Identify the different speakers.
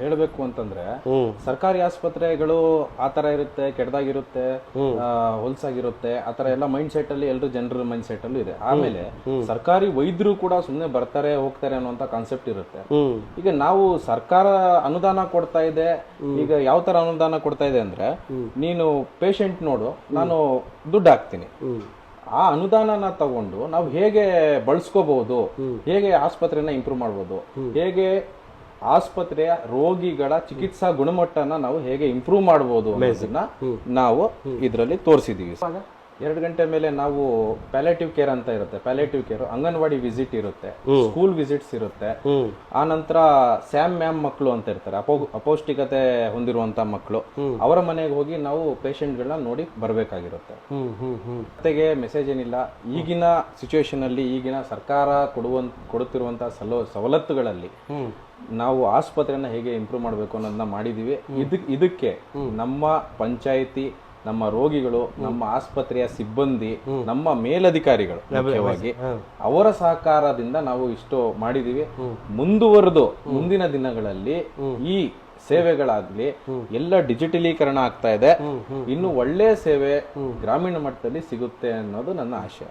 Speaker 1: ಹೇಳ್ಬೇಕು ಅಂತಂದ್ರೆ ಸರ್ಕಾರಿ ಆಸ್ಪತ್ರೆಗಳು ಆತರ ಇರುತ್ತೆ, ಕೆಟ್ಟದಾಗಿರುತ್ತೆ, ಹೊಲ್ಸಾಗಿರುತ್ತೆ, ಆತರ ಎಲ್ಲ ಮೈಂಡ್ ಸೆಟ್ ಅಲ್ಲಿ ಎಲ್ಲರೂ ಜನರ ಮೈಂಡ್ ಸೆಟ್ ಅಲ್ಲೂ ಇದೆ. ಆಮೇಲೆ ಸರ್ಕಾರಿ ವೈದ್ಯರು ಕೂಡ ಸುಮ್ನೆ ಬರ್ತಾರೆ ಹೋಗ್ತಾರೆ ಅನ್ನುವಂತ ಕಾನ್ಸೆಪ್ಟ್ ಇರುತ್ತೆ. ಈಗ ನಾವು ಸರ್ಕಾರ ಅನುದಾನ ಕೊಡ್ತಾ ಇದೆ. ಈಗ ಯಾವ ತರ ಅನುದಾನ ಕೊಡ್ತಾ ಇದೆ ಅಂದ್ರೆ, ನೀನು ಪೇಷಂಟ್ ನೋಡು, ನಾನು ದುಡ್ಡು ಹಾಕ್ತೀನಿ, ಆ ಅನುದಾನನ ತಗೊಂಡು ನಾವು ಹೇಗೆ ಬಳಸ್ಕೋಬಹುದು, ಹೇಗೆ ಆಸ್ಪತ್ರೆನ ಇಂಪ್ರೂವ್ ಮಾಡಬಹುದು, ಹೇಗೆ ಆಸ್ಪತ್ರೆಯ ರೋಗಿಗಳ ಚಿಕಿತ್ಸಾ ಗುಣಮಟ್ಟನ ನಾವು ಹೇಗೆ ಇಂಪ್ರೂವ್ ಮಾಡಬಹುದು ಅನ್ನೋದನ್ನ ನಾವು ಇದರಲ್ಲಿ ತೋರಿಸಿದೀವಿ. 2 ಗಂಟೆ ಮೇಲೆ ನಾವು ಪ್ಯಾಲೇಟಿವ್ ಕೇರ್ ಅಂತ ಇರುತ್ತೆ. ಪ್ಯಾಲೇಟಿವ್ ಕೇರ್ ಅಂಗನವಾಡಿ ವಿಸಿಟ್ ಇರುತ್ತೆ, ಸ್ಕೂಲ್ ವಿಸಿಟ್ಸ್ ಇರುತ್ತೆ. ಆ ನಂತರ ಸ್ಯಾಮ್ ಮ್ಯಾಮ್ ಮಕ್ಕಳು ಅಂತ ಇರ್ತಾರೆ, ಅಪೌಷ್ಟಿಕತೆ ಹೊಂದಿರುವಂತ ಮಕ್ಕಳು, ಅವರ ಮನೆಗೆ ಹೋಗಿ ನಾವು ಪೇಷಂಟ್ ಗಳನ್ನ ನೋಡಿ ಬರ್ಬೇಕಾಗಿರುತ್ತೆ. ಜೊತೆಗೆ ಮೆಸೇಜ್ ಏನಿಲ್ಲ, ಈಗಿನ ಸಿಚುವೇಶನ್ ಅಲ್ಲಿ, ಈಗಿನ ಸರ್ಕಾರ ಕೊಡುತ್ತಿರುವಂತಹ ಸವಲತ್ತುಗಳಲ್ಲಿ ನಾವು ಆಸ್ಪತ್ರೆಯನ್ನ ಹೇಗೆ ಇಂಪ್ರೂವ್ ಮಾಡಬೇಕು ಅನ್ನೋದನ್ನ ಮಾಡಿದೀವಿ. ಇದಕ್ಕೆ ನಮ್ಮ ಪಂಚಾಯಿತಿ, ನಮ್ಮ ರೋಗಿಗಳು, ನಮ್ಮ ಆಸ್ಪತ್ರೆಯ ಸಿಬ್ಬಂದಿ, ನಮ್ಮ ಮೇಲಧಿಕಾರಿಗಳು ಮುಖ್ಯವಾಗಿ ಅವರ ಸಹಕಾರದಿಂದ ನಾವು ಇಷ್ಟು ಮಾಡಿದೀವಿ. ಮುಂದುವರೆದು ಮುಂದಿನ ದಿನಗಳಲ್ಲಿ ಈ ಸೇವೆಗಳಾಗ್ಲಿ ಎಲ್ಲ ಡಿಜಿಟಲೀಕರಣ ಆಗ್ತಾ ಇದೆ. ಇನ್ನು ಒಳ್ಳೆಯ ಸೇವೆ ಗ್ರಾಮೀಣ ಮಟ್ಟದಲ್ಲಿ ಸಿಗುತ್ತೆ ಅನ್ನೋದು ನನ್ನ ಆಶಯ.